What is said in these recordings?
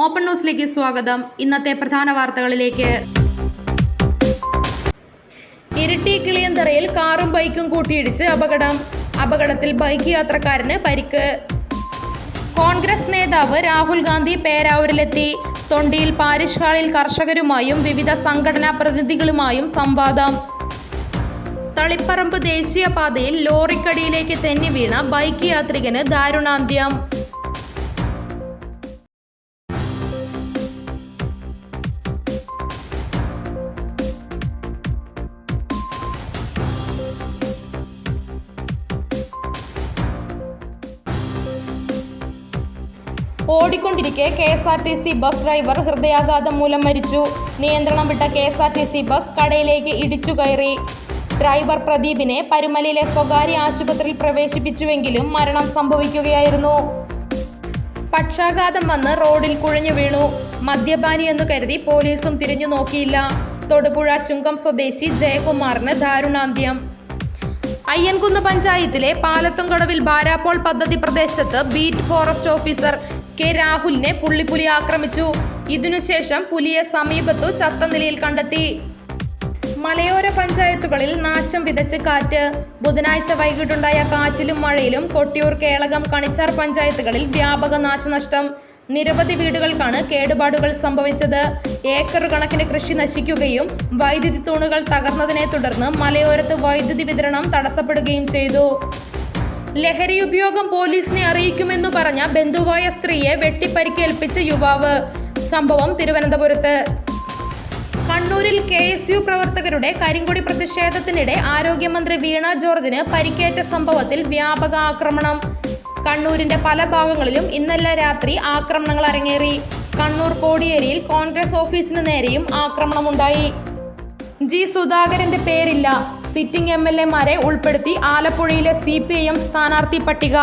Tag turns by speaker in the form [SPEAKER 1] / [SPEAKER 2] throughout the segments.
[SPEAKER 1] Open ന്യൂസിലേക്ക് സ്വാഗതം. ഇന്നത്തെ പ്രധാന വാർത്തകളിലേക്ക്. ഇരിട്ടി കിളിയന്തറയിൽ കാറും ബൈക്കും കൂട്ടിയിടിച്ച് അപകടത്തിൽ ബൈക്ക് യാത്രക്കാരന് പരിക്ക്. കോൺഗ്രസ് നേതാവ് രാഹുൽ ഗാന്ധി പേരാവൂരിലെത്തി. തൊണ്ടിയിൽ പാരിഷ് ഹാളിൽ കർഷകരുമായും വിവിധ സംഘടനാ പ്രതിനിധികളുമായും സംവാദം. തളിപ്പറമ്പ് ദേശീയപാതയിൽ ലോറിക്കടിയിലേക്ക് തെന്നി വീണ ബൈക്ക് യാത്രികന് ദാരുണാന്ത്യം. ഓടിക്കൊണ്ടിരിക്കെ KSRTC ബസ് ഡ്രൈവർ ഹൃദയാഘാതം മൂലം മരിച്ചു. നിയന്ത്രണം വിട്ട KSRTC ബസ് കടയിലേക്ക് ഇടിച്ചു കയറി. ഡ്രൈവർ പ്രദീപിനെ പരുമലയിലെ സ്വകാര്യ ആശുപത്രിയിൽ പ്രവേശിപ്പിച്ചുവെങ്കിലും മരണം സംഭവിക്കുകയായിരുന്നു. പക്ഷാഘാതം വന്ന് റോഡിൽ കുഴഞ്ഞു വീണു. മദ്യപാനിയെന്നു കരുതി പോലീസും തിരിഞ്ഞു നോക്കിയില്ല. തൊടുപുഴ ചുങ്കം സ്വദേശി ജയകുമാറിന് ദാരുണാന്ത്യം. അയ്യൻകുന്ന് പഞ്ചായത്തിലെ പാലത്തുംകടവിൽ ബാരാപ്പോൾ പദ്ധതി പ്രദേശത്ത് ബീറ്റ് ഫോറസ്റ്റ് ഓഫീസർ K. രാഹുലിനെ പുള്ളിപ്പുലി ആക്രമിച്ചു. ഇതിനുശേഷം പുലിയെ സമീപത്തു ചത്ത നിലയിൽ കണ്ടെത്തി. മലയോര പഞ്ചായത്തുകളിൽ നാശം വിതച്ച് കാറ്റ്. ബുധനാഴ്ച വൈകിട്ടുണ്ടായ കാറ്റിലും മഴയിലും കൊട്ടിയൂർ, കേളകം, കണിച്ചാർ പഞ്ചായത്തുകളിൽ വ്യാപക നാശനഷ്ടം. നിരവധി വീടുകൾക്കാണ് കേടുപാടുകൾ സംഭവിച്ചത്. ഏക്കർ കണക്കിന് കൃഷി നശിക്കുകയും വൈദ്യുതി തൂണുകൾ തകർന്നതിനെ തുടർന്ന് മലയോരത്ത് വൈദ്യുതി വിതരണം തടസ്സപ്പെടുകയും ചെയ്തു. ലഹരി ഉപയോഗം പോലീസിനെ അറിയിക്കുമെന്നു പറഞ്ഞ ബന്ധുവായ സ്ത്രീയെ വെട്ടിപ്പരിക്കേൽപ്പിച്ച യുവാവ്. സംഭവം തിരുവനന്തപുരത്ത്. കണ്ണൂരിൽ KSU പ്രവർത്തകരുടെ കരിങ്കൊടി പ്രതിഷേധത്തിനിടെ ആരോഗ്യമന്ത്രി വീണ ജോർജിന് പരിക്കേറ്റ സംഭവത്തിൽ വ്യാപക ആക്രമണം. കണ്ണൂരിന്റെ പല ഭാഗങ്ങളിലും ഇന്നലെ രാത്രി ആക്രമണങ്ങൾ അരങ്ങേറി. കണ്ണൂർ കോടിയേരിയിൽ കോൺഗ്രസ് ഓഫീസിന് നേരെയും ആക്രമണമുണ്ടായി. G. സുധാകരന്റെ പേരില്ല. സിറ്റിംഗ് MLA-മാരെ ഉൾപ്പെടുത്തി ആലപ്പുഴയിലെ CPIM സ്ഥാനാർത്ഥി പട്ടിക.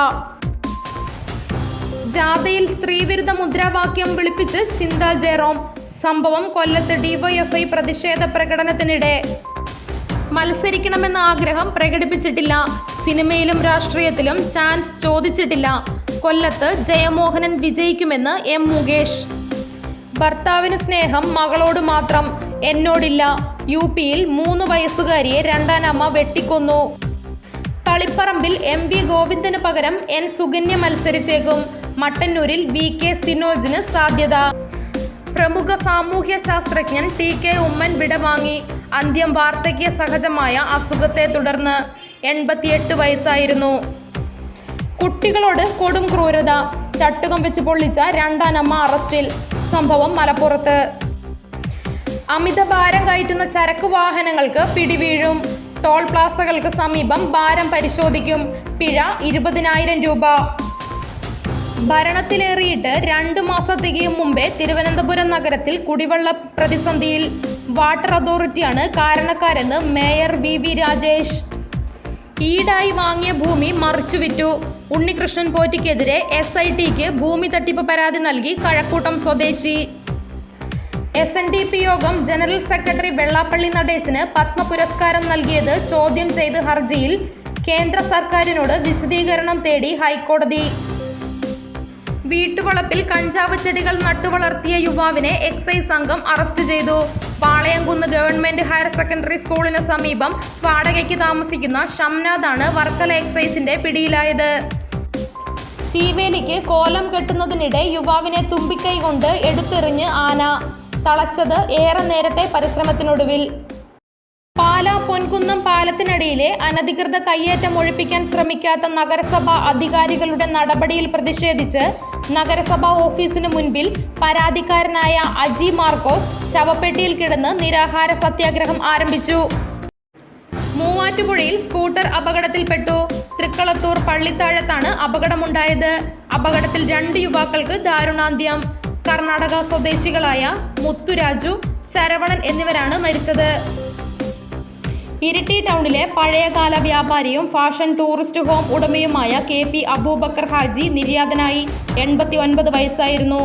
[SPEAKER 1] ജാഥയിൽ സ്ത്രീവിരുദ്ധ മുദ്രാവാക്യം വിളിപ്പിച്ച് ചിന്ത ജെറോം. സംഭവം കൊല്ലത്ത് DYFI പ്രതിഷേധ പ്രകടനത്തിനിടെ. മത്സരിക്കണമെന്ന ആഗ്രഹം പ്രകടിപ്പിച്ചിട്ടില്ല. സിനിമയിലും രാഷ്ട്രീയത്തിലും ചാൻസ് ചോദിച്ചിട്ടില്ല. കൊല്ലത്ത് ജയമോഹനൻ വിജയിക്കുമെന്ന് M. മുകേഷ്. ഭർത്താവിന് സ്നേഹം മകളോട് മാത്രം, എന്നോടില്ല. UP-യിൽ 3 വയസ്സുകാരിയെ രണ്ടാനമ്മ വെട്ടിക്കൊന്നു. തളിപ്പറമ്പിൽ MV ഗോവിന്ദന് പകരം N. സുകന്യ മത്സരിച്ചേക്കും. മട്ടന്നൂരിൽ VK സിനോജിന് സാധ്യത. പ്രമുഖ സാമൂഹ്യ ശാസ്ത്രജ്ഞൻ TK ഉമ്മൻ വിടവാങ്ങി. അന്ത്യം വാർദ്ധക്യ സഹജമായ അസുഖത്തെ തുടർന്ന്. 88 വയസ്സായിരുന്നു. കുട്ടികളോട് കൊടും ക്രൂരത. ചട്ടുകം വെച്ച് പൊള്ളിച്ച രണ്ടാനമ്മ അറസ്റ്റിൽ. സംഭവം മലപ്പുറത്ത്. അമിത ഭാരം കയറ്റുന്ന ചരക്ക് വാഹനങ്ങൾക്ക് പിടിവീഴും. ടോൾ പ്ലാസകൾക്ക് സമീപം ഭാരം പരിശോധിക്കും. പിഴ 20,000 രൂപ. ഭരണത്തിലേറിയിട്ട് 2 മാസം തികയും മുമ്പേ തിരുവനന്തപുരം നഗരത്തിൽ കുടിവെള്ള പ്രതിസന്ധിയിൽ. വാട്ടർ അതോറിറ്റിയാണ് കാരണക്കാരെന്ന് മേയർ VV രാജേഷ്. ഈടായി വാങ്ങിയ ഭൂമി മറിച്ചുവിറ്റു. ഉണ്ണികൃഷ്ണൻ പോറ്റിക്കെതിരെ SITക്ക് ഭൂമി തട്ടിപ്പ് പരാതി നൽകി കഴക്കൂട്ടം സ്വദേശി. SNDP യോഗം ജനറൽ സെക്രട്ടറി വെള്ളാപ്പള്ളി നടേശന് പത്മ പുരസ്കാരം നൽകിയത് ചോദ്യം ചെയ്ത് ഹർജിയിൽ കേന്ദ്ര സർക്കാരിനോട് വിശദീകരണം തേടി ഹൈക്കോടതി. വീട്ടുവളപ്പിൽ കഞ്ചാവ് ചെടികൾ നട്ടുവളർത്തിയ യുവാവിനെ എക്സൈസ് സംഘം അറസ്റ്റ് ചെയ്തു. പാളയംകുന്ന് ഗവൺമെന്റ് ഹയർ സെക്കൻഡറി സ്കൂളിന് സമീപം വാടകയ്ക്ക് താമസിക്കുന്ന ഷംനാഥാണ് വർക്കല എക്സൈസിന്റെ പിടിയിലായത്. ശീവേലിക്ക് കോലം കെട്ടുന്നതിനിടെ യുവാവിനെ തുമ്പിക്കൈ കൊണ്ട് എടുത്തെറിഞ്ഞ് ആന. തളച്ചത് ഏറെ നേരത്തെ പരിശ്രമത്തിനൊടുവിൽ. പാലാ പൊൻകുന്നം പാലത്തിനടിയിലെ അനധികൃത കയ്യേറ്റം ഒഴിപ്പിക്കാൻ ശ്രമിക്കാത്ത നഗരസഭാ അധികാരികളുടെ നടപടിയിൽ പ്രതിഷേധിച്ച് നഗരസഭാ ഓഫീസിന് മുൻപിൽ പരാതിക്കാരനായ അജി മാർക്കോസ് ശവപ്പെട്ടിയിൽ കിടന്ന് നിരാഹാര സത്യാഗ്രഹം ആരംഭിച്ചു. മൂവാറ്റുപുഴയിൽ സ്കൂട്ടർ അപകടത്തിൽപ്പെട്ടു. തൃക്കളത്തൂർ പള്ളിത്താഴത്താണ് അപകടമുണ്ടായത്. അപകടത്തിൽ 2 യുവാക്കൾക്ക് ദാരുണാന്ത്യം. കർണാടക സ്വദേശികളായ മുത്തുരാജു, ശരവണൻ എന്നിവരാണ് മരിച്ചത്. ഇരിട്ടി ടൗണിലെ പഴയകാല വ്യാപാരിയും ഫാഷൻ ടൂറിസ്റ്റ് ഹോം ഉടമയുമായ KP അബൂബക്കർ ഹാജി നിര്യാതനായി. 89 വയസ്സായിരുന്നു.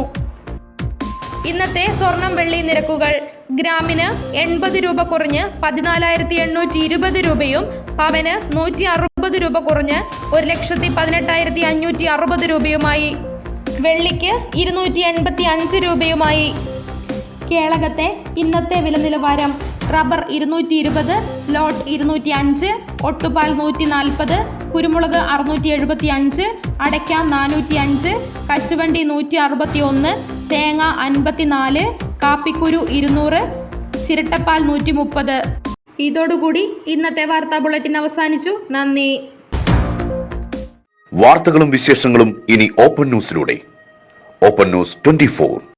[SPEAKER 1] ഇന്നത്തെ സ്വർണം വെള്ളി നിരക്കുകൾ. ഗ്രാമിന് 80 രൂപ കുറഞ്ഞ് 14,820 രൂപയും പവന് 160 രൂപ കുറഞ്ഞ് 1,18,560 രൂപയുമായി. വെള്ളിക്ക് 285 രൂപയുമായി. കേളകത്തെ ഇന്നത്തെ വില നിലവാരം: റബ്ബർ 220, ലോട്ട് 205, ഒട്ടുപാൽ 140, കുരുമുളക് 675, അടയ്ക്ക 405, കശുവണ്ടി 161, തേങ്ങ 54, കാപ്പിക്കുരു 200, ചിരട്ടപ്പാൽ 130. ഇതോടുകൂടി ഇന്നത്തെ വാർത്താ ബുള്ളറ്റിൻ അവസാനിച്ചു. നന്ദി.
[SPEAKER 2] വാർത്തകളും വിശേഷങ്ങളും ഇനി ഓപ്പൺ ന്യൂസിലൂടെ. Open news 24.